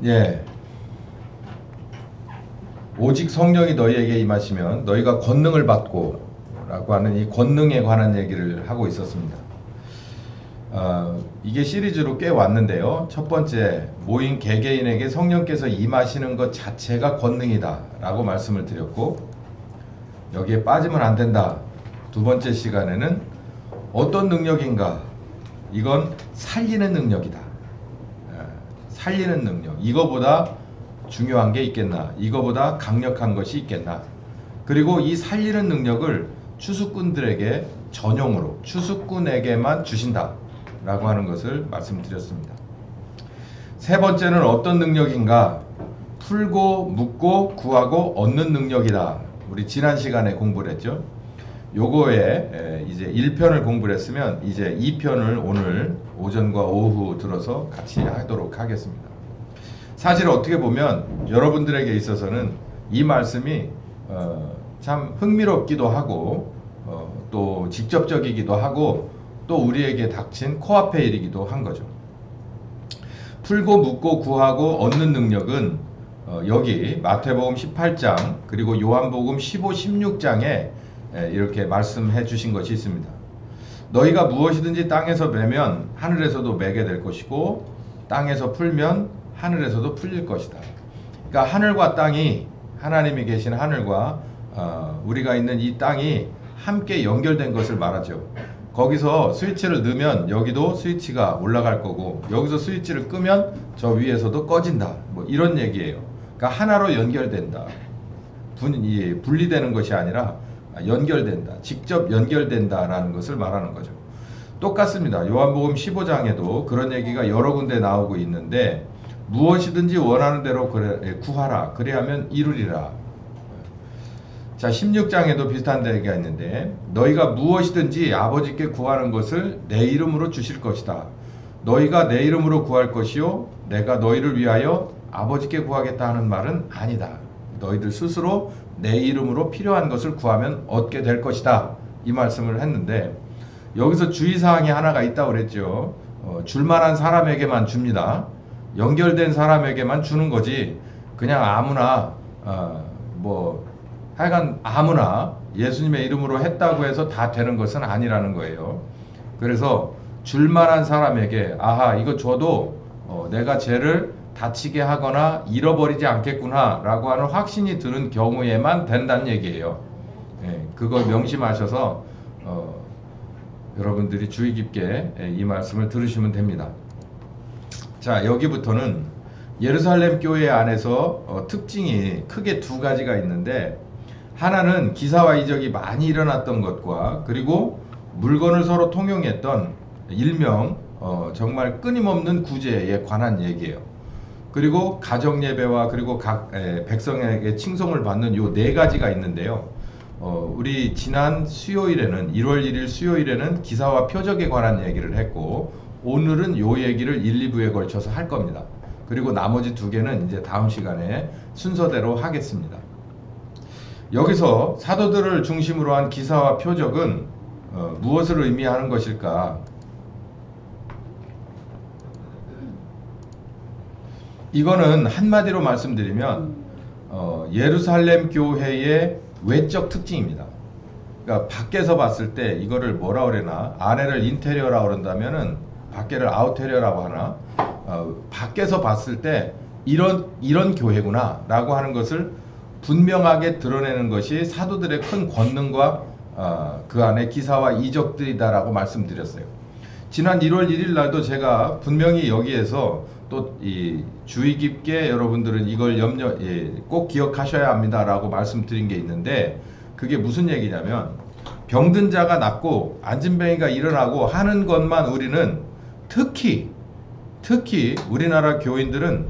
예. 오직 성령이 너희에게 임하시면 너희가 권능을 받고 라고 하는 이 권능에 관한 얘기를 하고 있었습니다. 이게 시리즈로 꽤 왔는데요. 첫 번째, 모인 개개인에게 성령께서 임하시는 것 자체가 권능이다 라고 말씀을 드렸고, 여기에 빠지면 안 된다. 두 번째 시간에는 어떤 능력인가? 이건 살리는 능력이다. 살리는 능력. 이거보다 중요한 게 있겠나? 이거보다 강력한 것이 있겠나? 그리고 이 살리는 능력을 추수꾼들에게 전용으로 추수꾼에게만 주신다 라고 하는 것을 말씀드렸습니다. 세 번째는 어떤 능력인가? 풀고 묻고 구하고 얻는 능력이다. 우리 지난 시간에 공부를 했죠. 요거에 이제 1편을 공부를 했으면 이제 2편을 오늘 오전과 오후 들어서 같이 하도록 하겠습니다. 사실 어떻게 보면 여러분들에게 있어서는 이 말씀이 참 흥미롭기도 하고 또 직접적이기도 하고 또 우리에게 닥친 코앞의 일이기도 한 거죠. 풀고 묻고 구하고 얻는 능력은 여기 마태복음 18장 그리고 요한복음 15, 16장에 이렇게 말씀해 주신 것이 있습니다. 너희가 무엇이든지 땅에서 매면 하늘에서도 매게 될 것이고 땅에서 풀면 하늘에서도 풀릴 것이다. 그러니까 하늘과 땅이, 하나님이 계신 하늘과 우리가 있는 이 땅이 함께 연결된 것을 말하죠. 거기서 스위치를 넣으면 여기도 스위치가 올라갈 거고, 여기서 스위치를 끄면 저 위에서도 꺼진다. 뭐 이런 얘기예요. 그러니까 하나로 연결된다. 분리되는 것이 아니라 연결된다. 직접 연결된다라는 것을 말하는 거죠. 똑같습니다. 요한복음 15장에도 그런 얘기가 여러 군데 나오고 있는데, 무엇이든지 원하는 대로 구하라. 그래야면 이루리라. 자, 16장에도 비슷한 얘기가 있는데, 너희가 무엇이든지 아버지께 구하는 것을 내 이름으로 주실 것이다. 너희가 내 이름으로 구할 것이요 내가 너희를 위하여 아버지께 구하겠다 하는 말은 아니다. 너희들 스스로 내 이름으로 필요한 것을 구하면 얻게 될 것이다. 이 말씀을 했는데, 여기서 주의사항이 하나가 있다고 그랬죠. 줄만한 사람에게만 줍니다. 연결된 사람에게만 주는 거지, 그냥 아무나 하여간 아무나 예수님의 이름으로 했다고 해서 다 되는 것은 아니라는 거예요. 그래서 줄만한 사람에게 아하, 이거 줘도 내가 쟤를 다치게 하거나 잃어버리지 않겠구나 라고 하는 확신이 드는 경우에만 된다는 얘기예요. 그거 명심하셔서 여러분들이 주의 깊게 이 말씀을 들으시면 됩니다. 자, 여기부터는 예루살렘 교회 안에서 특징이 크게 두 가지가 있는데, 하나는 기사와 이적이 많이 일어났던 것과, 그리고 물건을 서로 통용했던 일명 정말 끊임없는 구제에 관한 얘기예요. 그리고 가정 예배와 그리고 각 백성에게 칭송을 받는 요 네 가지가 있는데요. 우리 지난 수요일에는 1월 1일 수요일에는 기사와 표적에 관한 얘기를 했고, 오늘은 요 얘기를 1, 2부에 걸쳐서 할 겁니다. 그리고 나머지 두 개는 이제 다음 시간에 순서대로 하겠습니다. 여기서 사도들을 중심으로 한 기사와 표적은 무엇을 의미하는 것일까? 이거는 한마디로 말씀드리면 예루살렘 교회의 외적 특징입니다. 그러니까 밖에서 봤을 때 이거를 뭐라 그러나, 안에를 인테리어라고 그런다면은 밖에를 아우테리어라고 하나, 밖에서 봤을 때 이런 교회구나 라고 하는 것을 분명하게 드러내는 것이 사도들의 큰 권능과 그 안에 기사와 이적들이다 라고 말씀드렸어요. 지난 1월 1일 날도 제가 분명히 여기에서 또 이 주의 깊게 여러분들은 이걸 꼭 기억하셔야 합니다 라고 말씀드린 게 있는데, 그게 무슨 얘기냐면, 병든 자가 낫고 안진뱅이가 일어나고 하는 것만 우리는 특히 우리나라 교인들은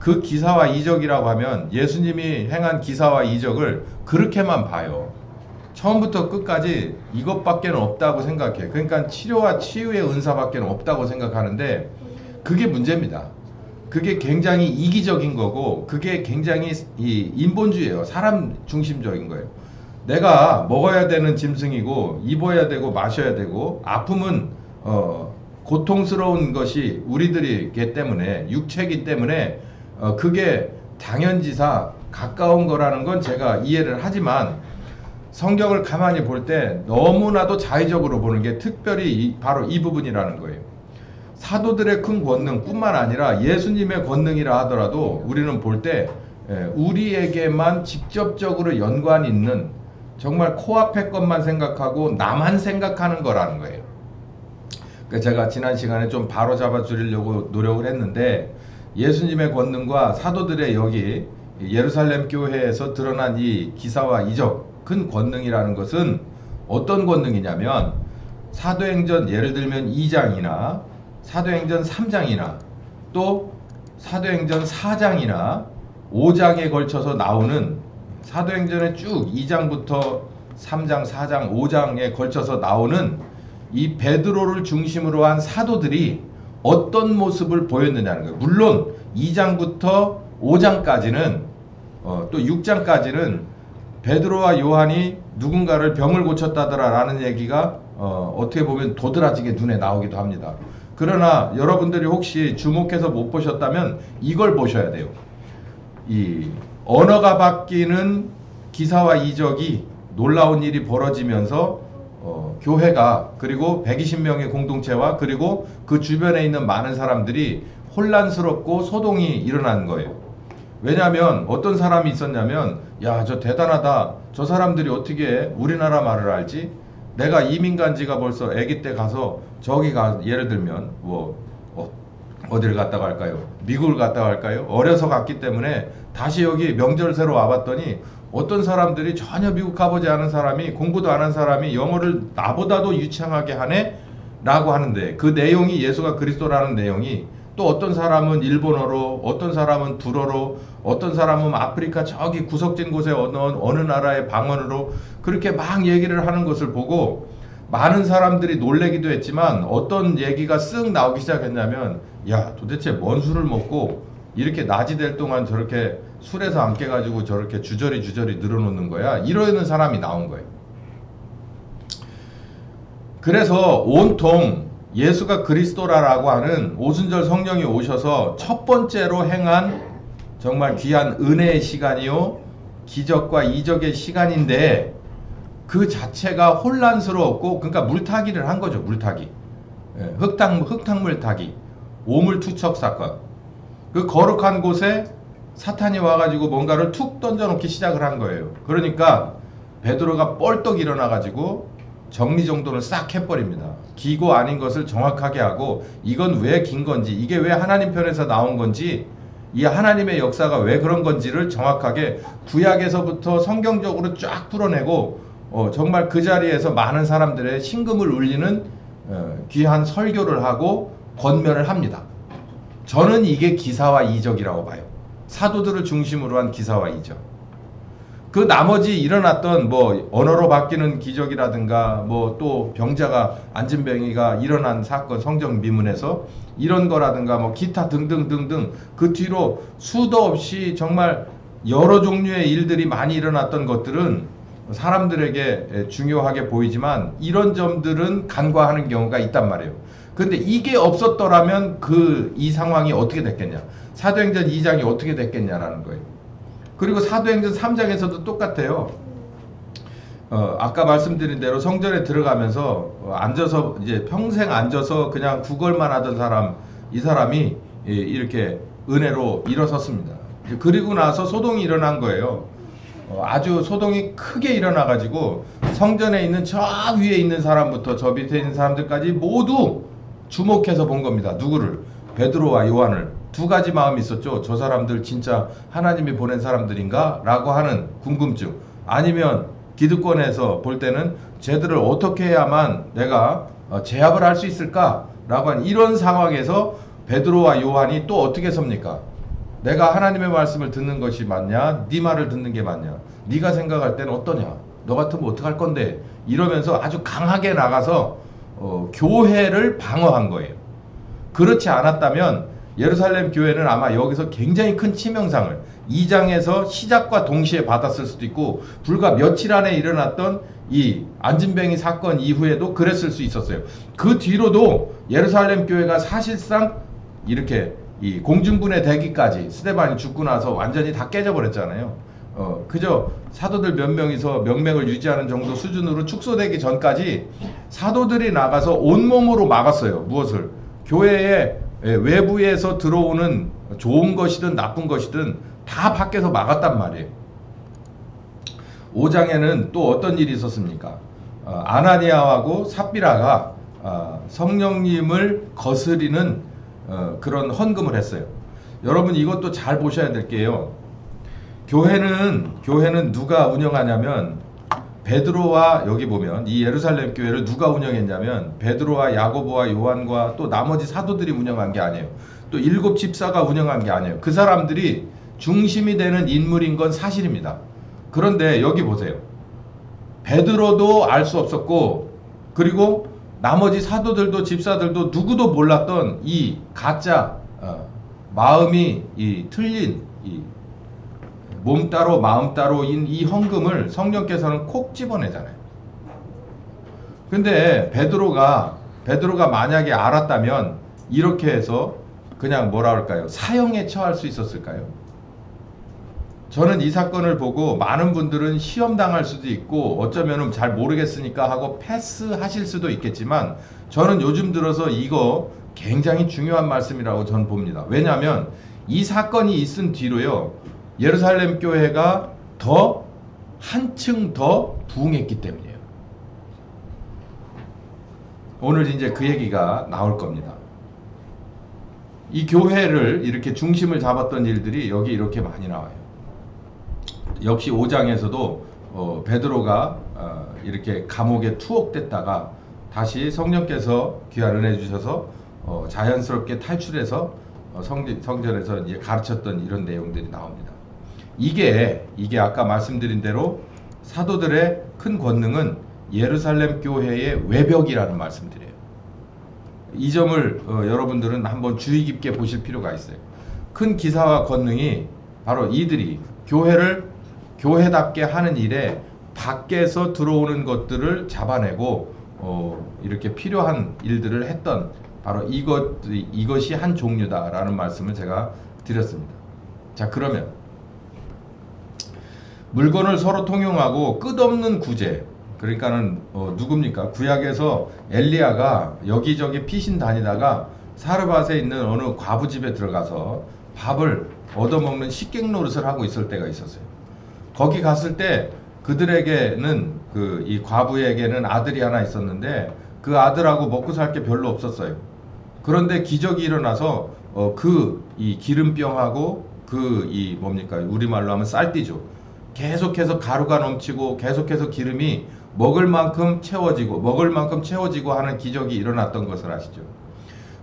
그 기사와 이적이라고 하면 예수님이 행한 기사와 이적을 그렇게만 봐요. 처음부터 끝까지 이것밖에 없다고 생각해. 그러니까 치료와 치유의 은사밖에 없다고 생각하는데, 그게 문제입니다. 그게 굉장히 이기적인 거고, 그게 굉장히 인본주의예요. 사람 중심적인 거예요. 내가 먹어야 되는 짐승이고, 입어야 되고, 마셔야 되고, 아픔은 고통스러운 것이 우리들이기 때문에, 육체이기 때문에 그게 당연지사 가까운 거라는 건 제가 이해를 하지만 성경을 가만히 볼 때 너무나도 자의적으로 보는 게 특별히 바로 이 부분이라는 거예요. 사도들의 큰 권능뿐만 아니라 예수님의 권능이라 하더라도 우리는 볼 때 우리에게만 직접적으로 연관 있는 정말 코앞의 것만 생각하고 나만 생각하는 거라는 거예요. 제가 지난 시간에 좀 바로잡아 주려고 노력을 했는데 예수님의 권능과 사도들의 여기 예루살렘 교회에서 드러난 이 기사와 이적 큰 권능이라는 것은 어떤 권능이냐면 사도행전 예를 들면 2장이나 사도행전 3장이나 또 사도행전 4장이나 5장에 걸쳐서 나오는 사도행전에 쭉 2장부터 3장, 4장, 5장에 걸쳐서 나오는 이 베드로를 중심으로 한 사도들이 어떤 모습을 보였느냐는 거예요. 물론 2장부터 5장까지는 또 6장까지는 베드로와 요한이 누군가를 병을 고쳤다더라 라는 얘기가 어떻게 보면 도드라지게 눈에 나오기도 합니다. 그러나 여러분들이 혹시 주목해서 못 보셨다면 이걸 보셔야 돼요. 이 언어가 바뀌는 기사와 이적이 놀라운 일이 벌어지면서 교회가 그리고 120명의 공동체와 그리고 그 주변에 있는 많은 사람들이 혼란스럽고 소동이 일어난 거예요. 왜냐하면 어떤 사람이 있었냐면 야, 저 대단하다. 저 사람들이 어떻게 우리나라 말을 알지? 내가 이민 간 지가 벌써 아기 때 가서 저기 가 예를 들면 어디를 갔다 갈까요? 미국을 갔다 갈까요? 어려서 갔기 때문에 다시 여기 명절새로 와봤더니 어떤 사람들이 전혀 미국 가보지 않은 사람이 공부도 안 한 사람이 영어를 나보다도 유창하게 하네? 라고 하는데 그 내용이 예수가 그리스도라는 내용이 또 어떤 사람은 일본어로 어떤 사람은 불어로 어떤 사람은 아프리카 저기 구석진 곳의 어느 나라의 방언으로 그렇게 막 얘기를 하는 것을 보고 많은 사람들이 놀래기도 했지만 어떤 얘기가 쓱 나오기 시작했냐면 야, 도대체 뭔 술을 먹고 이렇게 낮이 될 동안 저렇게 술에서 안 깨가지고 저렇게 주저리 늘어놓는 거야. 이러는 사람이 나온 거예요. 그래서 온통 예수가 그리스도라고 하는 오순절 성령이 오셔서 첫 번째로 행한 정말 귀한 은혜의 시간이요 기적과 이적의 시간인데 그 자체가 혼란스러웠고 그러니까 물타기를 한 거죠. 물타기. 흙탕물 타기. 오물 투척 사건. 그 거룩한 곳에 사탄이 와가지고 뭔가를 툭 던져놓기 시작을 한 거예요. 그러니까 베드로가 뻘떡 일어나가지고 정리정돈을 싹 해버립니다. 기고 아닌 것을 정확하게 하고 이건 왜 긴 건지 이게 왜 하나님 편에서 나온 건지 이 하나님의 역사가 왜 그런 건지를 정확하게 구약에서부터 성경적으로 쫙 풀어내고 정말 그 자리에서 많은 사람들의 심금을 울리는 귀한 설교를 하고 권면을 합니다. 저는 이게 기사와 이적이라고 봐요. 사도들을 중심으로 한 기사와 이적. 그 나머지 일어났던 뭐 언어로 바뀌는 기적이라든가 뭐 또 병자가 안진뱅이가 일어난 사건 성경 미문에서 이런 거라든가 뭐 기타 등등등등 그 뒤로 수도 없이 정말 여러 종류의 일들이 많이 일어났던 것들은 사람들에게 중요하게 보이지만 이런 점들은 간과하는 경우가 있단 말이에요. 근데 이게 없었더라면 이 상황이 어떻게 됐겠냐. 사도행전 2장이 어떻게 됐겠냐라는 거예요. 그리고 사도행전 3장에서도 똑같아요. 아까 말씀드린 대로 성전에 들어가면서 앉아서 이제 평생 앉아서 그냥 구걸만 하던 사람, 이 사람이 이렇게 은혜로 일어섰습니다. 그리고 나서 소동이 일어난 거예요. 아주 소동이 크게 일어나가지고 성전에 있는 저 위에 있는 사람부터 저 밑에 있는 사람들까지 모두 주목해서 본 겁니다. 누구를? 베드로와 요한을. 두 가지 마음이 있었죠. 저 사람들 진짜 하나님이 보낸 사람들인가? 라고 하는 궁금증. 아니면 기득권에서 볼 때는 쟤들을 어떻게 해야만 내가 제압을 할 수 있을까? 라고 하는 이런 상황에서 베드로와 요한이 또 어떻게 섭니까? 내가 하나님의 말씀을 듣는 것이 맞냐? 네 말을 듣는 게 맞냐? 네가 생각할 때는 어떠냐? 너 같으면 어떡할 건데? 이러면서 아주 강하게 나가서 교회를 방어한 거예요. 그렇지 않았다면 예루살렘 교회는 아마 여기서 굉장히 큰 치명상을 2장에서 시작과 동시에 받았을 수도 있고 불과 며칠 안에 일어났던 이 안진뱅이 사건 이후에도 그랬을 수 있었어요. 그 뒤로도 예루살렘 교회가 사실상 이렇게 이 공중분해 되기까지 스데반이 죽고 나서 완전히 다 깨져버렸잖아요. 그저 사도들 몇 명이서 명맥을 유지하는 정도 수준으로 축소되기 전까지 사도들이 나가서 온몸으로 막았어요. 무엇을? 교회의 외부에서 들어오는 좋은 것이든 나쁜 것이든 다 밖에서 막았단 말이에요. 5장에는 또 어떤 일이 있었습니까? 아나니아하고 삽비라가 성령님을 거스리는 그런 헌금을 했어요. 여러분 이것도 잘 보셔야 될 게요. 교회는 누가 운영하냐면 베드로와 여기 보면 이 예루살렘 교회를 누가 운영했냐면 베드로와 야고보와 요한과 또 나머지 사도들이 운영한 게 아니에요. 또 7 집사가 운영한 게 아니에요. 그 사람들이 중심이 되는 인물인 건 사실입니다. 그런데 여기 보세요. 베드로도 알 수 없었고 그리고 나머지 사도들도 집사들도 누구도 몰랐던 이 가짜 마음이 틀린 몸 따로 마음 따로인 이 헌금을 성령께서는 콕 집어내잖아요. 근데 베드로가 만약에 알았다면 이렇게 해서 그냥 뭐라 할까요? 사형에 처할 수 있었을까요? 저는 이 사건을 보고 많은 분들은 시험 당할 수도 있고 어쩌면은 잘 모르겠으니까 하고 패스하실 수도 있겠지만 저는 요즘 들어서 이거 굉장히 중요한 말씀이라고 저는 봅니다. 왜냐하면 이 사건이 있은 뒤로요. 예루살렘 교회가 더 한층 더 부흥했기 때문이에요. 오늘 이제 그 얘기가 나올 겁니다. 이 교회를 이렇게 중심을 잡았던 일들이 여기 이렇게 많이 나와요. 역시 5장에서도 베드로가 이렇게 감옥에 투옥됐다가 다시 성령께서 귀한 은혜 주셔서 자연스럽게 탈출해서 성전에서 이제 가르쳤던 이런 내용들이 나옵니다. 이게 아까 말씀드린 대로 사도들의 큰 권능은 예루살렘 교회의 외벽이라는 말씀드려요. 이 점을 여러분들은 한번 주의 깊게 보실 필요가 있어요. 큰 기사와 권능이 바로 이들이 교회를 교회답게 하는 일에 밖에서 들어오는 것들을 잡아내고 이렇게 필요한 일들을 했던 바로 이것이 한 종류다라는 말씀을 제가 드렸습니다. 자, 그러면 물건을 서로 통용하고 끝없는 구제, 그러니까는 누굽니까? 구약에서 엘리야가 여기저기 피신 다니다가 사르밧에 있는 어느 과부 집에 들어가서 밥을 얻어먹는 식객 노릇을 하고 있을 때가 있었어요. 거기 갔을 때 그들에게는 이 과부에게는 아들이 하나 있었는데 그 아들하고 먹고 살 게 별로 없었어요. 그런데 기적이 일어나서 이 기름병하고 뭡니까? 우리말로 하면 쌀띠죠. 계속해서 가루가 넘치고 계속해서 기름이 먹을 만큼 채워지고 하는 기적이 일어났던 것을 아시죠?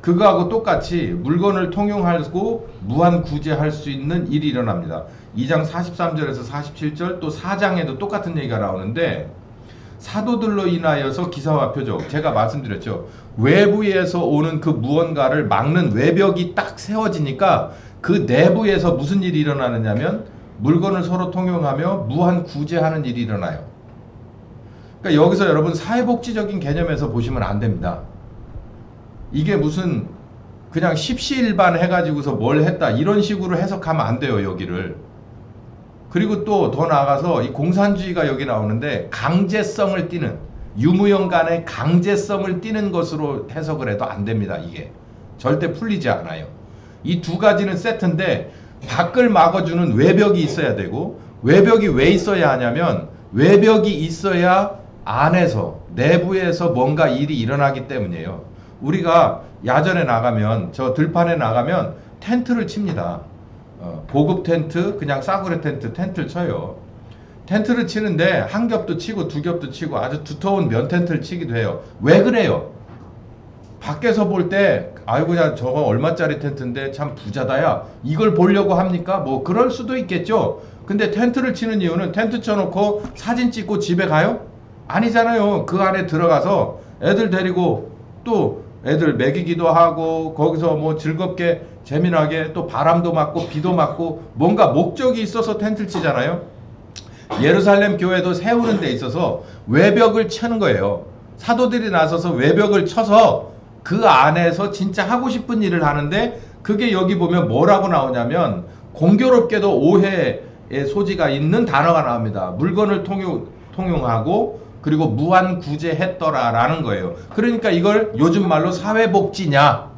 그거하고 똑같이 물건을 통용하고 무한 구제할 수 있는 일이 일어납니다. 2장 43절에서 47절 또 4장에도 똑같은 얘기가 나오는데 사도들로 인하여서 기사와 표적, 제가 말씀드렸죠. 외부에서 오는 그 무언가를 막는 외벽이 딱 세워지니까 그 내부에서 무슨 일이 일어나느냐면 물건을 서로 통용하며 무한 구제하는 일이 일어나요. 그러니까 여기서 여러분 사회복지적인 개념에서 보시면 안 됩니다. 이게 무슨 그냥 십시일반 해가지고서 뭘 했다 이런 식으로 해석하면 안 돼요, 여기를. 그리고 또 더 나아가서 이 공산주의가 여기 나오는데 강제성을 띠는, 유무형 간의 강제성을 띠는 것으로 해석을 해도 안 됩니다. 이게 절대 풀리지 않아요. 이 두 가지는 세트인데 밖을 막아주는 외벽이 있어야 되고, 외벽이 왜 있어야 하냐면 외벽이 있어야 안에서 내부에서 뭔가 일이 일어나기 때문이에요. 우리가 야전에 나가면, 저 들판에 나가면 텐트를 칩니다. 고급 텐트, 그냥 싸구려 텐트를 쳐요. 텐트를 치는데 한 겹도 치고 두 겹도 치고 아주 두터운 면 텐트를 치기도 해요. 왜 그래요? 밖에서 볼 때 아이고 야 저거 얼마짜리 텐트인데 참 부자다야 이걸 보려고 합니까? 뭐 그럴 수도 있겠죠. 근데 텐트를 치는 이유는 텐트 쳐놓고 사진 찍고 집에 가요? 아니잖아요. 그 안에 들어가서 애들 데리고 또 애들 먹이기도 하고 거기서 뭐 즐겁게 재미나게 또 바람도 맞고 비도 맞고 뭔가 목적이 있어서 텐트를 치잖아요. 예루살렘 교회도 세우는 데 있어서 외벽을 쳐는 거예요. 사도들이 나서서 외벽을 쳐서 그 안에서 진짜 하고 싶은 일을 하는데 그게 여기 보면 뭐라고 나오냐면 공교롭게도 오해의 소지가 있는 단어가 나옵니다. 물건을 통용하고 그리고 무한구제했더라 라는 거예요. 그러니까 이걸 요즘 말로 사회복지냐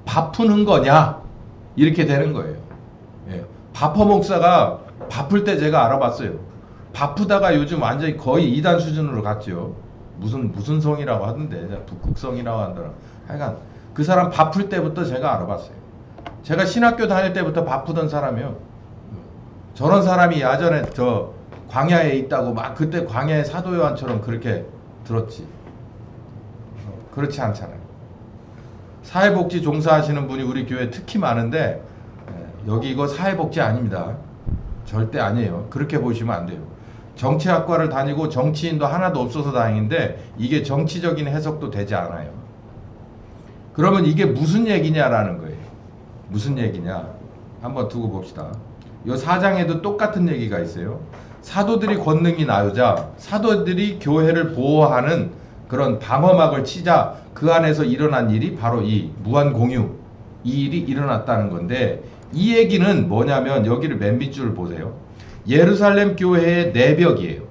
밥 푸는 거냐 이렇게 되는 거예요. 예. 바퍼 목사가 바쁠 때 제가 알아봤어요. 바쁘다가 요즘 완전히 거의 2단 수준으로 갔죠. 무슨 성이라고 하던데 북극성이라고 하더라. 하여간 그 사람 바쁠 때부터 제가 알아봤어요. 제가 신학교 다닐 때부터 바쁘던 사람이요. 저런 사람이 예전에 저 광야에 있다고 막 그때 광야의 사도 요한처럼 그렇게 들었지. 그렇지 않잖아요. 사회복지 종사하시는 분이 우리 교회 특히 많은데 여기 이거 사회복지 아닙니다. 절대 아니에요. 그렇게 보시면 안 돼요. 정치학과를 다니고 정치인도 하나도 없어서 다행인데 이게 정치적인 해석도 되지 않아요. 그러면 이게 무슨 얘기냐라는 거예요. 무슨 얘기냐 한번 두고 봅시다. 이 4장에도 똑같은 얘기가 있어요. 사도들이 권능이 나오자 사도들이 교회를 보호하는 그런 방어막을 치자 그 안에서 일어난 일이 바로 이 무한공유 이 일이 일어났다는 건데 이 얘기는 뭐냐면 여기를 맨 밑줄을 보세요. 예루살렘 교회의 내벽이에요.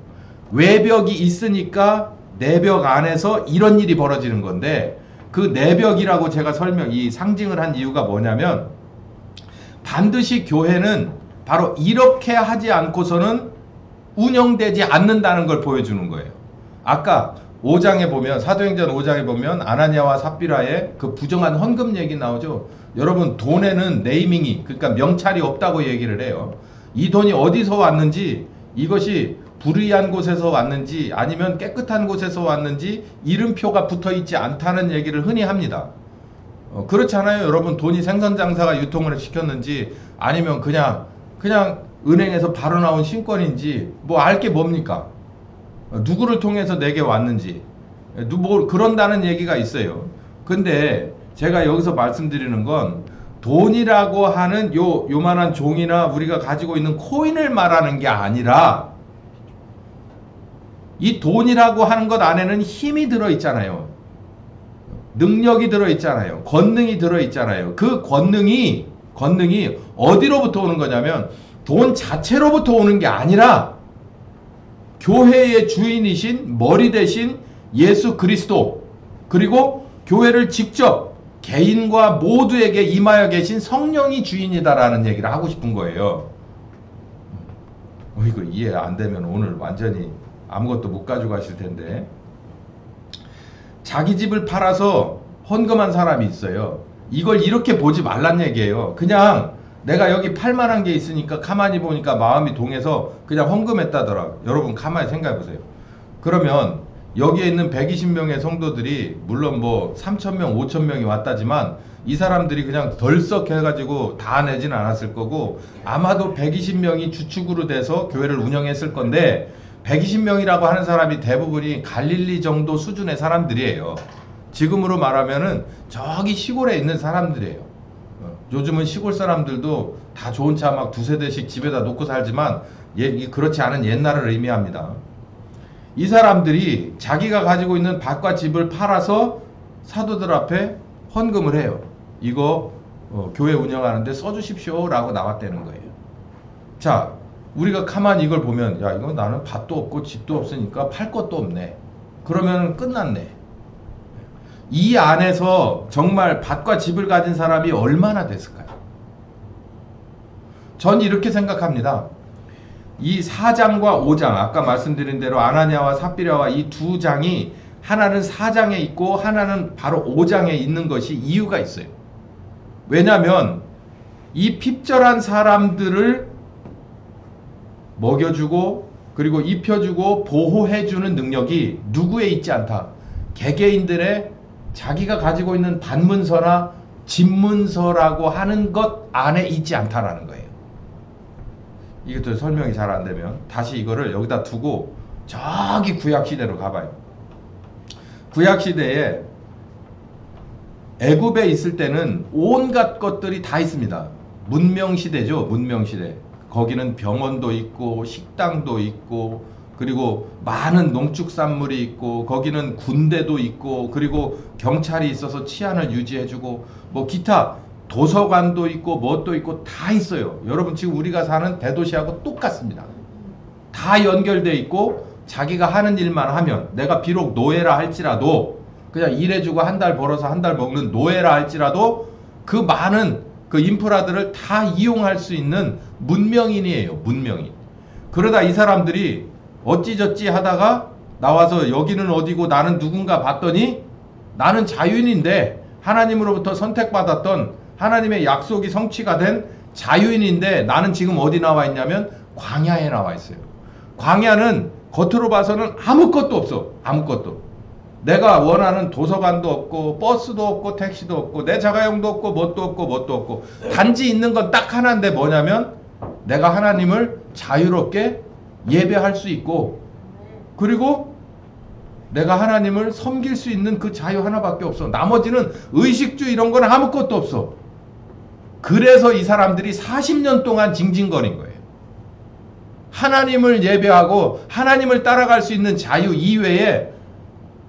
외벽이 있으니까 내벽 안에서 이런 일이 벌어지는 건데 그 내벽이라고 제가 이 상징을 한 이유가 뭐냐면 반드시 교회는 바로 이렇게 하지 않고서는 운영되지 않는다는 걸 보여주는 거예요. 아까 5장에 보면 사도행전 5장에 보면 아나니아와 삽비라의 그 부정한 헌금 얘기 나오죠. 여러분 돈에는 네이밍이 그러니까 명찰이 없다고 얘기를 해요. 이 돈이 어디서 왔는지 이것이 불의한 곳에서 왔는지 아니면 깨끗한 곳에서 왔는지 이름표가 붙어있지 않다는 얘기를 흔히 합니다. 그렇잖아요. 여러분 돈이 생선장사가 유통을 시켰는지 아니면 그냥 은행에서 바로 나온 신권인지 뭐 알 게 뭡니까? 누구를 통해서 내게 왔는지 뭐 그런다는 얘기가 있어요. 근데 제가 여기서 말씀드리는 건 돈이라고 하는 요만한 종이나 우리가 가지고 있는 코인을 말하는 게 아니라 이 돈이라고 하는 것 안에는 힘이 들어있잖아요. 능력이 들어있잖아요. 권능이 들어있잖아요. 그 권능이 어디로부터 오는 거냐면 돈 자체로부터 오는 게 아니라 교회의 주인이신 머리 대신 예수 그리스도 그리고 교회를 직접 개인과 모두에게 임하여 계신 성령이 주인이다라는 얘기를 하고 싶은 거예요. 이거 이해 안 되면 오늘 완전히 아무것도 못 가져가실 텐데 자기 집을 팔아서 헌금한 사람이 있어요. 이걸 이렇게 보지 말란 얘기예요. 그냥 내가 여기 팔만한 게 있으니까 가만히 보니까 마음이 동해서 그냥 헌금했다더라. 여러분 가만히 생각해 보세요. 그러면 여기에 있는 120명의 성도들이 물론 뭐 3,000명, 5,000명이 왔다지만 이 사람들이 그냥 덜썩 해가지고 다 내지는 않았을 거고 아마도 120명이 주축으로 돼서 교회를 운영했을 건데 120명이라고 하는 사람이 대부분이 갈릴리 정도 수준의 사람들이에요. 지금으로 말하면은 저기 시골에 있는 사람들이에요. 요즘은 시골 사람들도 다 좋은 차 막 두세 대씩 집에다 놓고 살지만 그렇지 않은 옛날을 의미합니다. 이 사람들이 자기가 가지고 있는 밭과 집을 팔아서 사도들 앞에 헌금을 해요. 이거 교회 운영하는데 써주십시오 라고 나왔다는 거예요. 자, 우리가 가만히 이걸 보면 야 이거 나는 밭도 없고 집도 없으니까 팔 것도 없네. 그러면 끝났네. 이 안에서 정말 밭과 집을 가진 사람이 얼마나 됐을까요? 전 이렇게 생각합니다. 이 4장과 5장 아까 말씀드린 대로 아나니아와 삽비라와 이 두 장이 하나는 4장에 있고 하나는 바로 5장에 있는 것이 이유가 있어요. 왜냐하면 이 핍절한 사람들을 먹여주고 그리고 입혀주고 보호해주는 능력이 누구에 있지 않다. 개개인들의 자기가 가지고 있는 단문서나 집문서라고 하는 것 안에 있지 않다라는 거예요. 이것도 설명이 잘 안 되면 다시 이거를 여기다 두고 저기 구약시대로 가봐요. 구약시대에 애굽에 있을 때는 온갖 것들이 다 있습니다. 문명시대죠. 문명시대. 거기는 병원도 있고 식당도 있고 그리고 많은 농축산물이 있고 거기는 군대도 있고 그리고 경찰이 있어서 치안을 유지해주고 뭐 기타 도서관도 있고 뭣도 있고 다 있어요. 여러분 지금 우리가 사는 대도시하고 똑같습니다. 다 연결돼 있고 자기가 하는 일만 하면, 내가 비록 노예라 할지라도, 그냥 일해주고 한 달 벌어서 한 달 먹는 노예라 할지라도 그 많은 그 인프라들을 다 이용할 수 있는 문명인이에요. 문명인. 그러다 이 사람들이 어찌저찌 하다가 나와서 여기는 어디고 나는 누군가 봤더니 나는 자유인인데, 하나님으로부터 선택받았던 하나님의 약속이 성취가 된 자유인인데 나는 지금 어디 나와 있냐면 광야에 나와 있어요. 광야는 겉으로 봐서는 아무것도 없어. 아무것도. 내가 원하는 도서관도 없고 버스도 없고 택시도 없고 내 자가용도 없고 뭣도 없고 뭣도 없고, 단지 있는 건 딱 하나인데 뭐냐면 내가 하나님을 자유롭게 예배할 수 있고, 그리고 내가 하나님을 섬길 수 있는 그 자유 하나밖에 없어. 나머지는 의식주 이런 건 아무것도 없어. 그래서 이 사람들이 40년 동안 징징거린 거예요. 하나님을 예배하고 하나님을 따라갈 수 있는 자유 이외에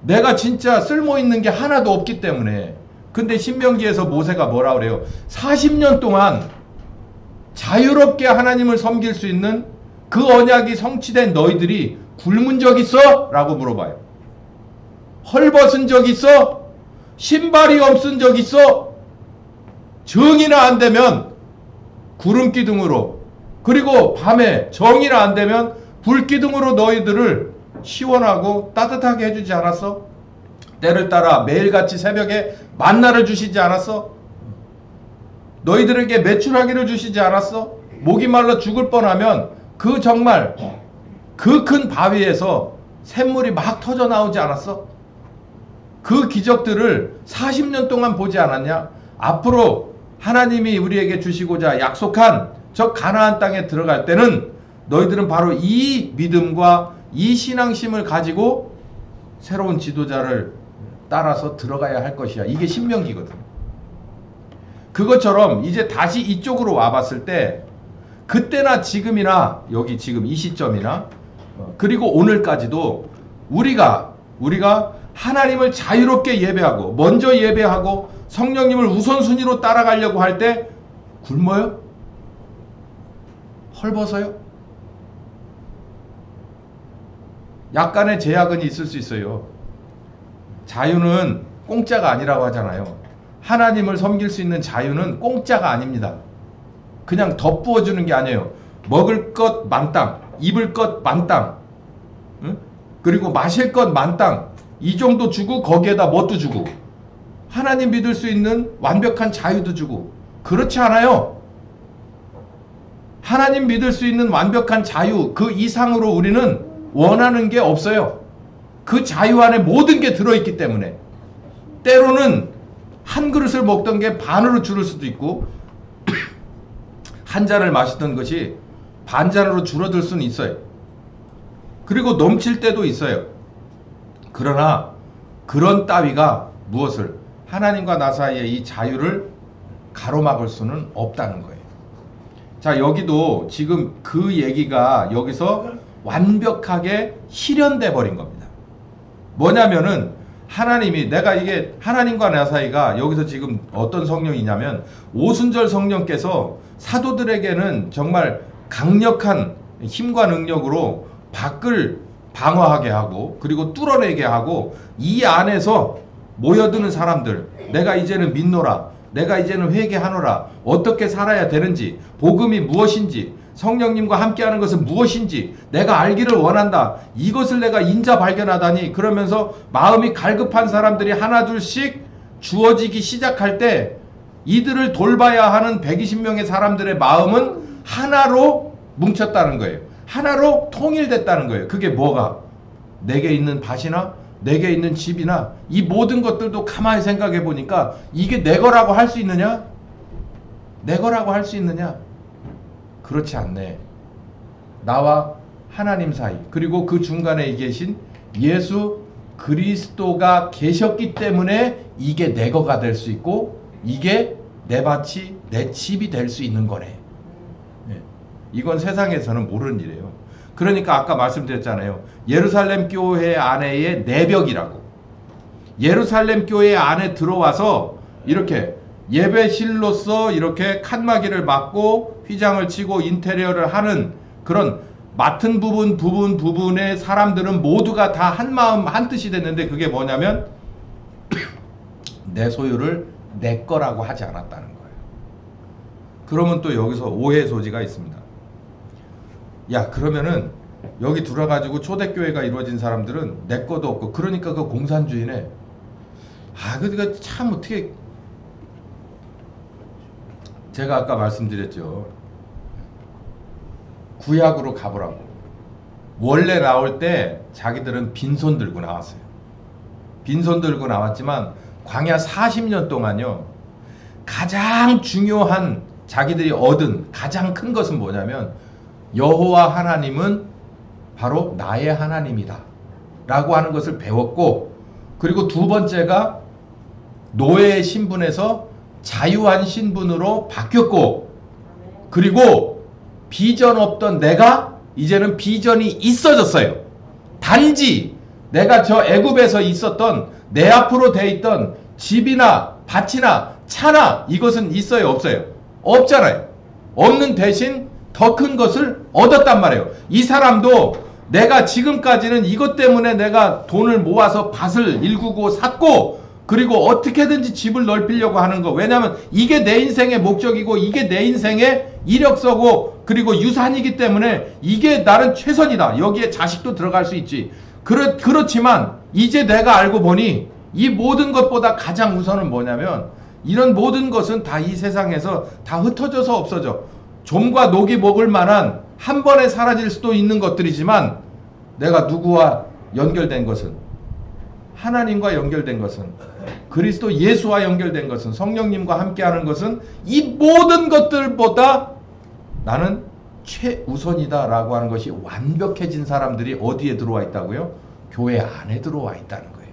내가 진짜 쓸모있는 게 하나도 없기 때문에. 근데 신명기에서 모세가 뭐라 그래요? 40년 동안 자유롭게 하나님을 섬길 수 있는 그 언약이 성취된 너희들이 굶은 적 있어? 라고 물어봐요. 헐벗은 적 있어? 신발이 없은 적 있어? 정이나 안 되면 구름기둥으로, 그리고 밤에 정이나 안 되면 불기둥으로 너희들을 시원하고 따뜻하게 해주지 않았어? 때를 따라 매일같이 새벽에 만나를 주시지 않았어? 너희들에게 메추라기를 주시지 않았어? 목이 말라 죽을 뻔하면 그 정말 그 큰 바위에서 샘물이 막 터져 나오지 않았어? 그 기적들을 40년 동안 보지 않았냐? 앞으로 하나님이 우리에게 주시고자 약속한 저 가나안 땅에 들어갈 때는 너희들은 바로 이 믿음과 이 신앙심을 가지고 새로운 지도자를 따라서 들어가야 할 것이야. 이게 신명기거든. 그것처럼 이제 다시 이쪽으로 와봤을 때 그때나 지금이나 여기 지금 이 시점이나 그리고 오늘까지도 우리가 하나님을 자유롭게 예배하고 먼저 예배하고 성령님을 우선순위로 따라가려고 할 때 굶어요? 헐벗어요? 약간의 제약은 있을 수 있어요. 자유는 공짜가 아니라고 하잖아요. 하나님을 섬길 수 있는 자유는 공짜가 아닙니다. 그냥 덧부어주는 게 아니에요. 먹을 것 만땅, 입을 것 만땅, 응? 그리고 마실 것 만땅, 이 정도 주고 거기에다 뭣도 주고, 하나님 믿을 수 있는 완벽한 자유도 주고. 그렇지 않아요. 하나님 믿을 수 있는 완벽한 자유 그 이상으로 우리는 원하는 게 없어요. 그 자유 안에 모든 게 들어있기 때문에. 때로는 한 그릇을 먹던 게 반으로 줄을 수도 있고 한 잔을 마시던 것이 반 잔으로 줄어들 수는 있어요. 그리고 넘칠 때도 있어요. 그러나 그런 따위가 무엇을, 하나님과 나 사이의 이 자유를 가로막을 수는 없다는 거예요. 자, 여기도 지금 그 얘기가 여기서 완벽하게 실현돼 버린 겁니다. 뭐냐면은 하나님이, 내가 이게 하나님과 나 사이가 여기서 지금 어떤 성령이냐면 오순절 성령께서 사도들에게는 정말 강력한 힘과 능력으로 밖을 방어하게 하고 그리고 뚫어내게 하고, 이 안에서 모여드는 사람들, 내가 이제는 믿노라, 내가 이제는 회개하노라, 어떻게 살아야 되는지, 복음이 무엇인지, 성령님과 함께하는 것은 무엇인지 내가 알기를 원한다. 이것을 내가 인자 발견하다니. 그러면서 마음이 갈급한 사람들이 하나둘씩 주어지기 시작할 때 이들을 돌봐야 하는 120명의 사람들의 마음은 하나로 뭉쳤다는 거예요. 하나로 통일됐다는 거예요. 그게 뭐가? 내게 있는 밭이나 내게 있는 집이나 이 모든 것들도 가만히 생각해 보니까 이게 내 거라고 할 수 있느냐? 내 거라고 할 수 있느냐? 그렇지 않네. 나와 하나님 사이, 그리고 그 중간에 계신 예수 그리스도가 계셨기 때문에 이게 내 거가 될 수 있고 이게 내 밭이 내 집이 될 수 있는 거네. 네. 이건 세상에서는 모르는 일이에요. 그러니까 아까 말씀드렸잖아요. 예루살렘 교회 안에의 내벽이라고. 예루살렘 교회 안에 들어와서 이렇게 예배실로서 이렇게 칸막이를 막고 휘장을 치고 인테리어를 하는 그런 맡은 부분의 사람들은 모두가 다 한마음 한뜻이 됐는데 그게 뭐냐면 내 소유를 내 거라고 하지 않았다는 거예요. 그러면 또 여기서 오해 소지가 있습니다. 야, 그러면은 여기 들어가지고 초대교회가 이루어진 사람들은 내 것도 없고 그러니까 그 공산주의네. 아, 그러니까 참 어떻게, 제가 아까 말씀드렸죠. 구약으로 가보라고. 원래 나올 때 자기들은 빈손 들고 나왔어요. 빈손 들고 나왔지만 광야 40년 동안요, 가장 중요한 자기들이 얻은 가장 큰 것은 뭐냐면 여호와 하나님은 바로 나의 하나님이다 라고 하는 것을 배웠고, 그리고 두 번째가 노예의 신분에서 자유한 신분으로 바뀌었고, 그리고 비전 없던 내가 이제는 비전이 있어졌어요. 단지 내가 저 애굽에서 있었던 내 앞으로 돼 있던 집이나 밭이나 차나 이것은 있어요, 없어요? 없잖아요. 없는 대신 더 큰 것을 얻었단 말이에요. 이 사람도 내가 지금까지는 이것 때문에 내가 돈을 모아서 밭을 일구고 샀고, 그리고 어떻게든지 집을 넓히려고 하는 거. 왜냐하면 이게 내 인생의 목적이고 이게 내 인생의 이력서고 그리고 유산이기 때문에 이게 나는 최선이다. 여기에 자식도 들어갈 수 있지. 그렇지만 이제 내가 알고 보니 이 모든 것보다 가장 우선은 뭐냐면 이런 모든 것은 다 이 세상에서 다 흩어져서 없어져. 좀과 녹이 먹을 만한 한 번에 사라질 수도 있는 것들이지만 내가 누구와 연결된 것은, 하나님과 연결된 것은, 그리스도 예수와 연결된 것은, 성령님과 함께하는 것은 이 모든 것들보다 나는 최우선이다 라고 하는 것이 완벽해진 사람들이 어디에 들어와 있다고요? 교회 안에 들어와 있다는 거예요.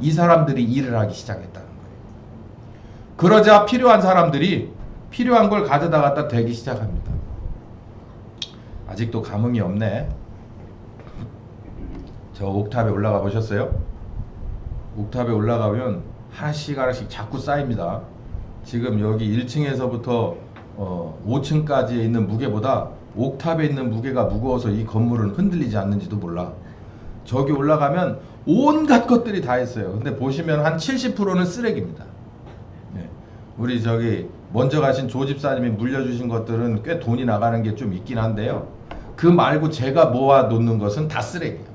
이 사람들이 일을 하기 시작했다는 거예요. 그러자 필요한 사람들이 필요한 걸 가져다 갖다 대기 시작합니다. 아직도 감흥이 없네. 저 옥탑에 올라가 보셨어요? 옥탑에 올라가면 하나씩 하나씩 자꾸 쌓입니다. 지금 여기 1층에서부터 5층까지에 있는 무게보다 옥탑에 있는 무게가 무거워서 이 건물은 흔들리지 않는지도 몰라. 저기 올라가면 온갖 것들이 다 있어요. 근데 보시면 한 70%는 쓰레기입니다. 네. 우리 저기 먼저 가신 조 집사님이 물려주신 것들은 꽤 돈이 나가는 게 좀 있긴 한데요. 그 말고 제가 모아 놓는 것은 다 쓰레기예요.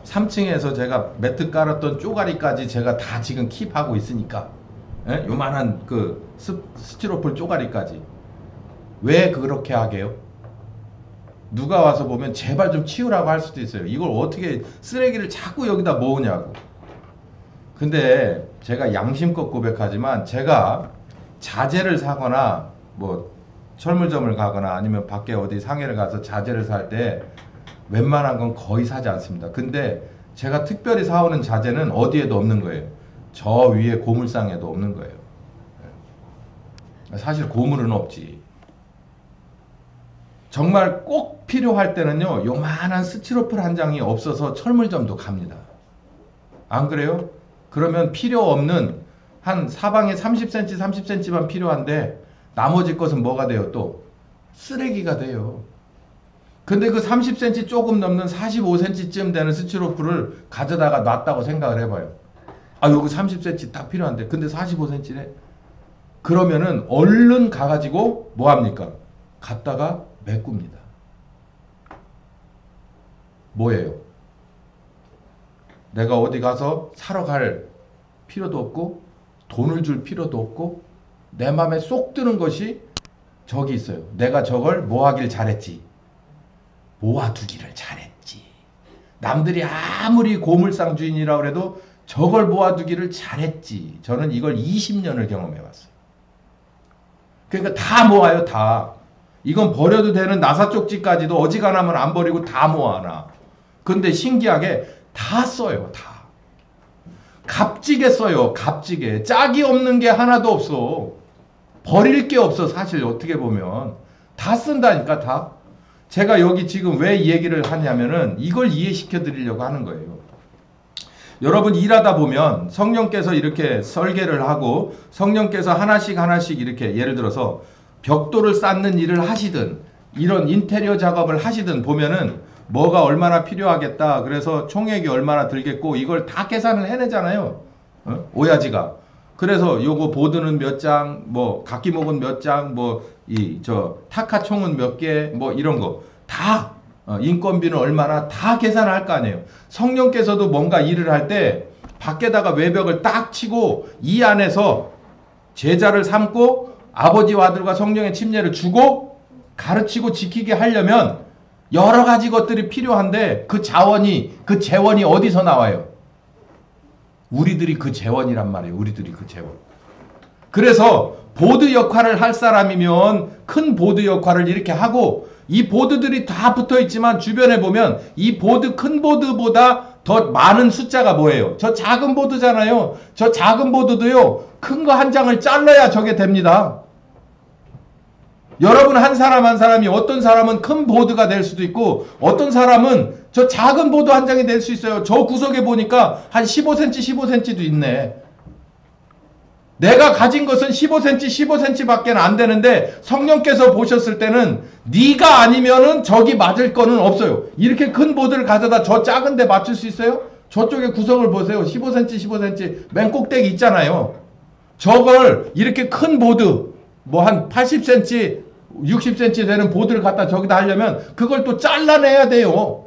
3층에서 제가 매트 깔았던 쪼가리까지 제가 다 지금 킵하고 있으니까, 예? 요만한 그 스티로폴 쪼가리까지. 왜 그렇게 하게요? 누가 와서 보면 제발 좀 치우라고 할 수도 있어요. 이걸 어떻게 쓰레기를 자꾸 여기다 모으냐고. 근데 제가 양심껏 고백하지만 제가 자재를 사거나 뭐 철물점을 가거나 아니면 밖에 어디 상해를 가서 자재를 살 때 웬만한 건 거의 사지 않습니다. 근데 제가 특별히 사오는 자재는 어디에도 없는 거예요. 저 위에 고물상에도 없는 거예요. 사실 고물은 없지. 정말 꼭 필요할 때는요, 요만한 스티로폴 한 장이 없어서 철물점도 갑니다. 안 그래요? 그러면 필요 없는 한 사방에 30cm, 30cm만 필요한데 나머지 것은 뭐가 돼요? 또 쓰레기가 돼요. 근데 그 30cm 조금 넘는 45cm쯤 되는 스티로폴을 가져다가 놨다고 생각을 해봐요. 아, 여기 30cm 딱 필요한데 근데 45cm네? 그러면은 얼른 가가지고 뭐합니까? 갖다가 메꿉니다. 뭐예요? 내가 어디 가서 사러 갈 필요도 없고 돈을 줄 필요도 없고 내 맘에 쏙 드는 것이 저기 있어요. 내가 저걸 뭐 하길 잘했지? 모아두기를 잘했지. 남들이 아무리 고물상 주인이라고 해도 저걸 모아두기를 잘했지. 저는 이걸 20년을 경험해왔어요. 그러니까 다 모아요, 다. 이건 버려도 되는 나사 쪽지까지도 어지간하면 안 버리고 다 모아놔. 근데 신기하게 다 써요, 다. 값지게 써요, 값지게. 짝이 없는 게 하나도 없어. 버릴 게 없어, 사실 어떻게 보면. 다 쓴다니까, 다. 제가 여기 지금 왜 이 얘기를 하냐면은 이걸 이해시켜 드리려고 하는 거예요. 여러분 일하다 보면 성령께서 이렇게 설계를 하고 성령께서 하나씩 하나씩 이렇게 예를 들어서 벽돌을 쌓는 일을 하시든 이런 인테리어 작업을 하시든 보면은 뭐가 얼마나 필요하겠다. 그래서 총액이 얼마나 들겠고 이걸 다 계산을 해내잖아요. 오야지가. 그래서 요거 보드는 몇 장, 뭐 각기목은 몇 장, 뭐 이 저 타카 총은 몇 개, 뭐 이런 거 다 인건비는 얼마나 다 계산할 거 아니에요. 성령께서도 뭔가 일을 할 때 밖에다가 외벽을 딱 치고 이 안에서 제자를 삼고 아버지와 아들과 성령의 침례를 주고 가르치고 지키게 하려면 여러 가지 것들이 필요한데 그 자원이 그 재원이 어디서 나와요? 우리들이 그 재원이란 말이에요. 우리들이 그 재원. 그래서 보드 역할을 할 사람이면 큰 보드 역할을 이렇게 하고 이 보드들이 다 붙어 있지만 주변에 보면 이 보드 큰 보드보다 더 많은 숫자가 뭐예요? 저 작은 보드잖아요. 저 작은 보드도요. 큰 거 한 장을 잘라야 저게 됩니다. 여러분 한 사람 한 사람이 어떤 사람은 큰 보드가 될 수도 있고 어떤 사람은 저 작은 보드 한 장이 될 수 있어요. 저 구석에 보니까 한 15cm, 15cm도 있네. 내가 가진 것은 15cm, 15cm 밖에 안 되는데 성령께서 보셨을 때는 네가 아니면은 저기 맞을 거는 없어요. 이렇게 큰 보드를 가져다 저 작은 데 맞출 수 있어요? 저쪽에 구석을 보세요. 15cm, 15cm 맨 꼭대기 있잖아요. 저걸 이렇게 큰 보드 뭐 한 80cm, 60cm 되는 보드를 갖다 저기다 하려면 그걸 또 잘라내야 돼요.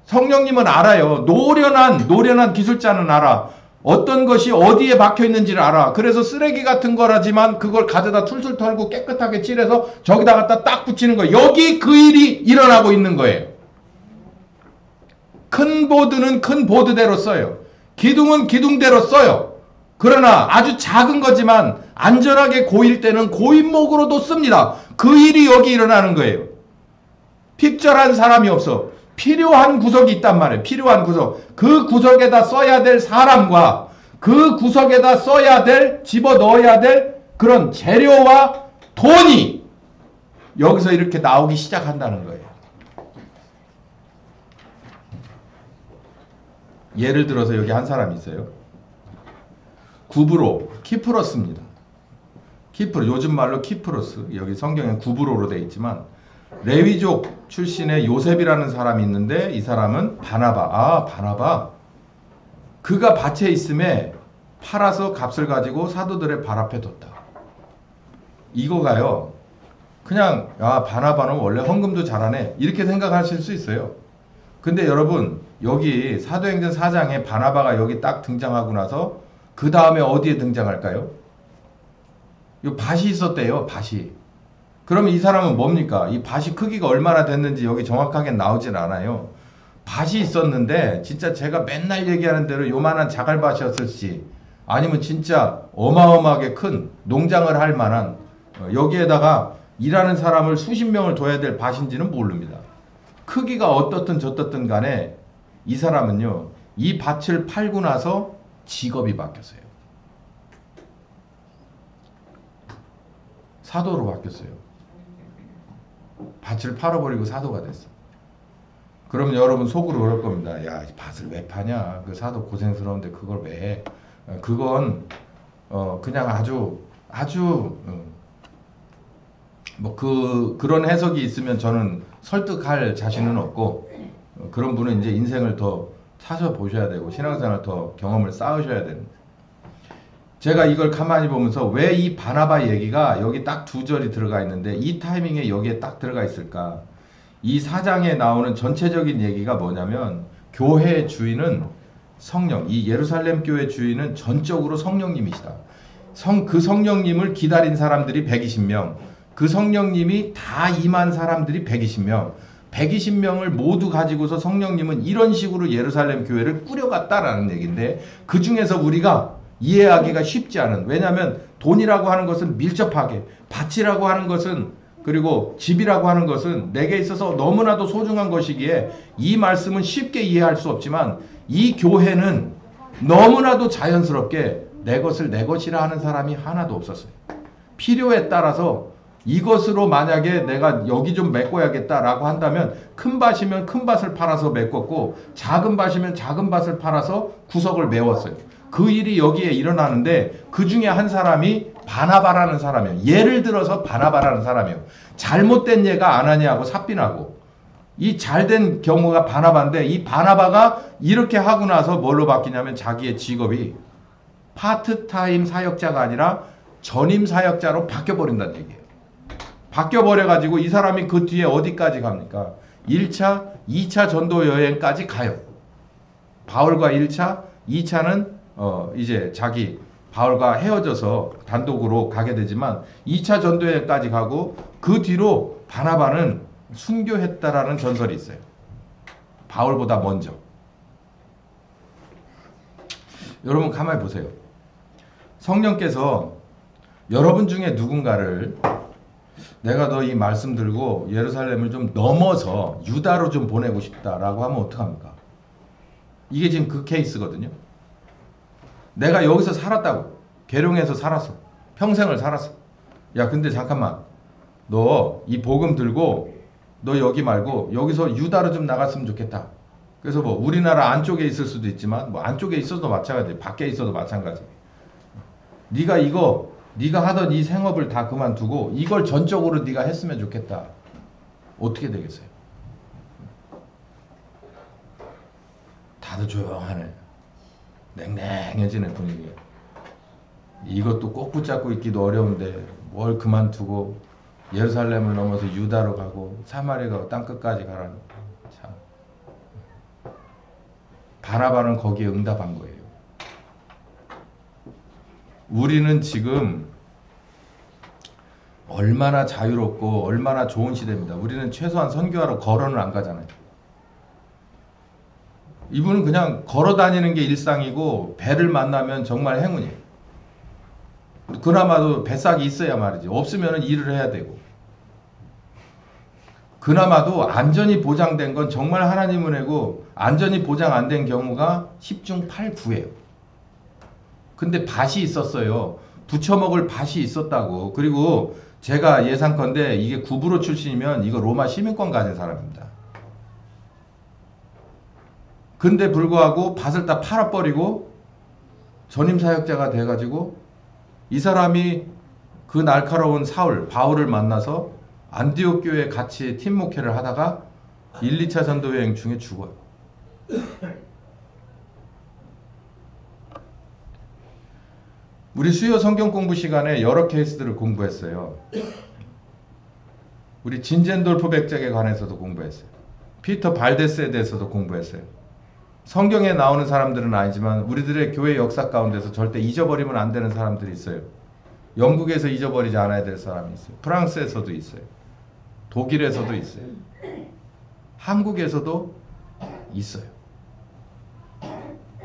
성령님은 알아요. 노련한 기술자는 알아. 어떤 것이 어디에 박혀 있는지를 알아. 그래서 쓰레기 같은 거라지만 그걸 가져다 툴툴 털고 깨끗하게 칠해서 저기다 갖다 딱 붙이는 거예요. 여기 그 일이 일어나고 있는 거예요. 큰 보드는 큰 보드대로 써요. 기둥은 기둥대로 써요. 그러나 아주 작은 거지만 안전하게 고일 때는 고인목으로도 씁니다. 그 일이 여기 일어나는 거예요. 핍절한 사람이 없어. 필요한 구석이 있단 말이에요. 필요한 구석. 그 구석에다 써야 될 사람과 그 구석에다 써야 될, 집어넣어야 될 그런 재료와 돈이 여기서 이렇게 나오기 시작한다는 거예요. 예를 들어서 여기 한 사람이 있어요. 구브로, 키프로스입니다. 키프로, 요즘 말로 키프로스. 여기 성경에 구브로로 되어 있지만 레위족 출신의 요셉이라는 사람이 있는데 이 사람은 바나바. 바나바. 그가 밭에 있음에 팔아서 값을 가지고 사도들의 발 앞에 뒀다. 이거가요. 그냥 바나바는 원래 헌금도 잘하네. 이렇게 생각하실 수 있어요. 근데 여러분 여기 사도행전 4장에 바나바가 여기 딱 등장하고 나서 그 다음에 어디에 등장할까요? 이 밭이 있었대요. 밭이. 그러면 이 사람은 뭡니까? 이 밭이 크기가 얼마나 됐는지 여기 정확하게 나오진 않아요. 밭이 있었는데 진짜 제가 맨날 얘기하는 대로 요만한 자갈밭이었을지 아니면 진짜 어마어마하게 큰 농장을 할 만한 여기에다가 일하는 사람을 수십 명을 둬야 될 밭인지는 모릅니다. 크기가 어떻든 저떻든 간에 이 사람은요. 이 밭을 팔고 나서 직업이 바뀌었어요. 사도로 바뀌었어요. 밭을 팔아버리고 사도가 됐어. 그럼 여러분 속으로 그럴 겁니다. 야, 밭을 왜 파냐? 그 사도 고생스러운데 그걸 왜 해? 그건 그냥 아주 뭐 그런 해석이 있으면 저는 설득할 자신은 없고 그런 분은 이제 인생을 더 사셔 보셔야 되고 신앙생활 더 경험을 쌓으셔야 됩니다. 제가 이걸 가만히 보면서 왜 이 바나바 얘기가 여기 딱 두 절이 들어가 있는데 이 타이밍에 여기에 딱 들어가 있을까? 이 4장에 나오는 전체적인 얘기가 뭐냐면 교회의 주인은 성령, 이 예루살렘 교회 주인은 전적으로 성령님이시다. 그 성령님을 기다린 사람들이 120명, 그 성령님이 다 임한 사람들이 120명, 120명을 모두 가지고서 성령님은 이런 식으로 예루살렘 교회를 꾸려갔다라는 얘기인데 그 중에서 우리가 이해하기가 쉽지 않은, 왜냐하면 돈이라고 하는 것은 밀접하게, 밭이라고 하는 것은, 그리고 집이라고 하는 것은 내게 있어서 너무나도 소중한 것이기에 이 말씀은 쉽게 이해할 수 없지만 이 교회는 너무나도 자연스럽게 내 것을 내 것이라 하는 사람이 하나도 없었어요. 필요에 따라서 이것으로 만약에 내가 여기 좀 메꿔야겠다라고 한다면 큰 밭이면 큰 밭을 팔아서 메꿨고 작은 밭이면 작은 밭을 팔아서 구석을 메웠어요. 그 일이 여기에 일어나는데 그 중에 한 사람이 바나바라는 사람이에요. 예를 들어서 바나바라는 사람이에요. 잘못된 예가 아나니아하고 삽비나고 이 잘된 경우가 바나바인데 이 바나바가 이렇게 하고 나서 뭘로 바뀌냐면 자기의 직업이 파트타임 사역자가 아니라 전임 사역자로 바뀌어버린다는 얘기예요. 바뀌어버려가지고 이 사람이 그 뒤에 어디까지 갑니까? 1차, 2차 전도 여행까지 가요. 바울과 1차, 2차는 이제 자기 바울과 헤어져서 단독으로 가게 되지만 2차 전도 여행까지 가고 그 뒤로 바나바는 순교했다라는 전설이 있어요. 바울보다 먼저. 여러분 가만히 보세요. 성령께서 여러분 중에 누군가를 내가 너 이 말씀 들고 예루살렘을 좀 넘어서 유다로 좀 보내고 싶다라고 하면 어떡합니까? 이게 지금 그 케이스거든요. 내가 여기서 살았다고. 계룡에서 살았어. 평생을 살았어. 야 근데 잠깐만. 너 이 복음 들고 너 여기 말고 여기서 유다로 좀 나갔으면 좋겠다. 그래서 뭐 우리나라 안쪽에 있을 수도 있지만 뭐 안쪽에 있어도 마찬가지. 밖에 있어도 마찬가지. 네가 하던 이 생업을 다 그만두고 이걸 전적으로 네가 했으면 좋겠다. 어떻게 되겠어요? 다들 조용하네. 냉랭해지는 분위기. 이것도 꼭 붙잡고 있기도 어려운데 뭘 그만두고 예루살렘을 넘어서 유다로 가고 사마리아 가고 땅끝까지 가라니. 참. 바나바는 거기에 응답한 거예요. 우리는 지금 얼마나 자유롭고 얼마나 좋은 시대입니다. 우리는 최소한 선교하러 걸어는 안 가잖아요. 이분은 그냥 걸어 다니는 게 일상이고 배를 만나면 정말 행운이에요. 그나마도 뱃삭이 있어야 말이지. 없으면 일을 해야 되고. 그나마도 안전이 보장된 건 정말 하나님 은혜고 안전이 보장 안 된 경우가 10중 8구예요. 근데 밭이 있었어요. 부쳐먹을 밭이 있었다고. 그리고 제가 예상컨대 이게 구브로 출신이면 이거 로마 시민권 가진 사람입니다. 근데 불구하고 밭을 다 팔아버리고 전임사역자가 돼가지고 이 사람이 그 날카로운 바울을 만나서 안디옥 교회에 같이 팀 목회를 하다가 1, 2차 전도 여행 중에 죽어요. 우리 수요 성경 공부 시간에 여러 케이스들을 공부했어요. 우리 진젠돌프 백작에 관해서도 공부했어요. 피터 발데스에 대해서도 공부했어요. 성경에 나오는 사람들은 아니지만 우리들의 교회 역사 가운데서 절대 잊어버리면 안 되는 사람들이 있어요. 영국에서 잊어버리지 않아야 될 사람이 있어요. 프랑스에서도 있어요. 독일에서도 있어요. 한국에서도 있어요.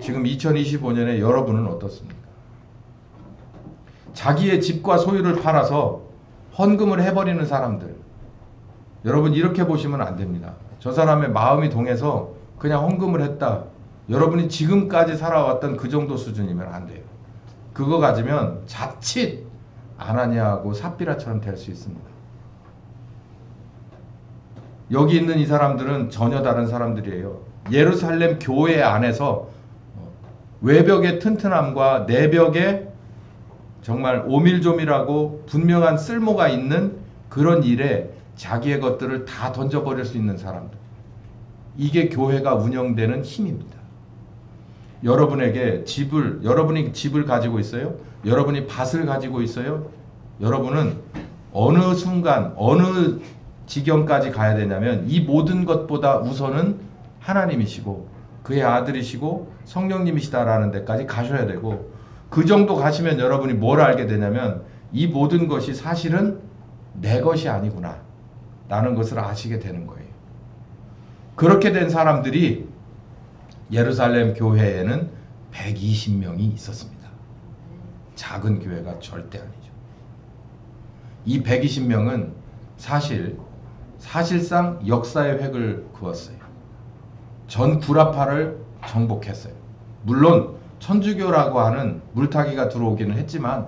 지금 2025년에 여러분은 어떻습니까? 자기의 집과 소유를 팔아서 헌금을 해버리는 사람들. 여러분 이렇게 보시면 안 됩니다. 저 사람의 마음이 동해서 그냥 헌금을 했다. 여러분이 지금까지 살아왔던 그 정도 수준이면 안 돼요. 그거 가지면 자칫 아나니아하고 삽비라처럼 될 수 있습니다. 여기 있는 이 사람들은 전혀 다른 사람들이에요. 예루살렘 교회 안에서 외벽의 튼튼함과 내벽의 정말 오밀조밀하고 분명한 쓸모가 있는 그런 일에 자기의 것들을 다 던져버릴 수 있는 사람들. 이게 교회가 운영되는 힘입니다. 여러분이 집을 가지고 있어요? 여러분이 밭을 가지고 있어요? 여러분은 어느 순간, 어느 지경까지 가야 되냐면 이 모든 것보다 우선은 하나님이시고 그의 아들이시고 성령님이시다라는 데까지 가셔야 되고 그 정도 가시면 여러분이 뭘 알게 되냐면 이 모든 것이 사실은 내 것이 아니구나 라는 것을 아시게 되는 거예요. 그렇게 된 사람들이 예루살렘 교회에는 120명이 있었습니다. 작은 교회가 절대 아니죠. 이 120명은 사실상 역사의 획을 그었어요. 전 구라파를 정복했어요. 물론 천주교라고 하는 물타기가 들어오기는 했지만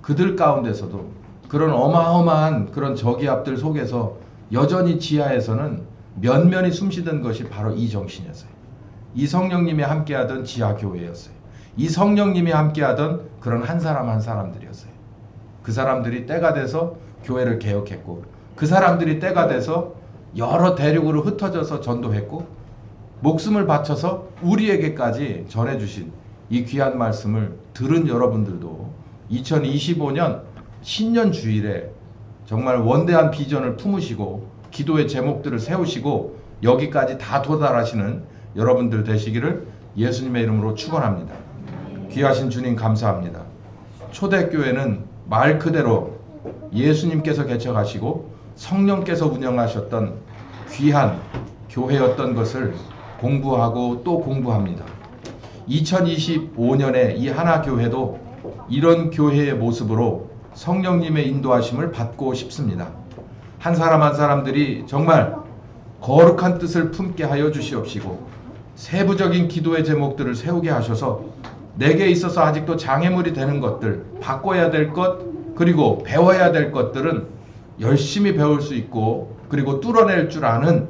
그들 가운데서도 그런 어마어마한 그런 저기압들 속에서 여전히 지하에서는 면면이 숨쉬던 것이 바로 이 정신이었어요. 이 성령님이 함께하던 지하 교회였어요. 이 성령님이 함께하던 그런 한 사람 한 사람들이었어요. 그 사람들이 때가 돼서 교회를 개혁했고, 그 사람들이 때가 돼서 여러 대륙으로 흩어져서 전도했고, 목숨을 바쳐서 우리에게까지 전해주신 이 귀한 말씀을 들은 여러분들도 2025년 신년 주일에 정말 원대한 비전을 품으시고 기도의 제목들을 세우시고 여기까지 다 도달하시는 여러분들 되시기를 예수님의 이름으로 축원합니다. 귀하신 주님 감사합니다. 초대교회는 말 그대로 예수님께서 개척하시고 성령께서 운영하셨던 귀한 교회였던 것을 공부하고 또 공부합니다. 2025년에 이 하나교회도 이런 교회의 모습으로 성령님의 인도하심을 받고 싶습니다. 한 사람 한 사람들이 정말 거룩한 뜻을 품게 하여 주시옵시고 세부적인 기도의 제목들을 세우게 하셔서 내게 있어서 아직도 장애물이 되는 것들, 바꿔야 될 것, 그리고 배워야 될 것들은 열심히 배울 수 있고 그리고 뚫어낼 줄 아는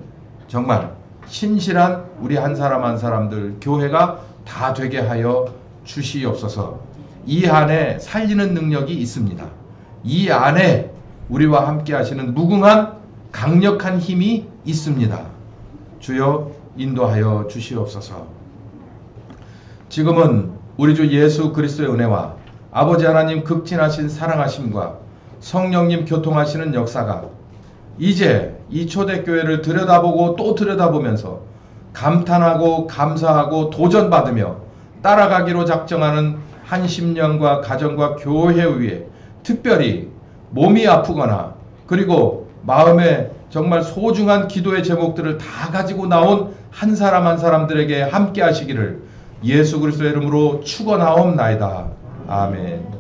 정말 신실한 우리 한 사람 한 사람들 교회가 다 되게 하여 주시옵소서. 이 안에 살리는 능력이 있습니다. 이 안에 우리와 함께 하시는 무궁한 강력한 힘이 있습니다. 주여 인도하여 주시옵소서. 지금은 우리 주 예수 그리스도의 은혜와 아버지 하나님 극진하신 사랑하심과 성령님 교통하시는 역사가 이제 이 초대교회를 들여다보고 또 들여다보면서 감탄하고 감사하고 도전받으며 따라가기로 작정하는 한 심령과 가정과 교회 위에 특별히 몸이 아프거나 그리고 마음에 정말 소중한 기도의 제목들을 다 가지고 나온 한 사람 한 사람들에게 함께 하시기를 예수 그리스도의 이름으로 축원하옵나이다. 아멘.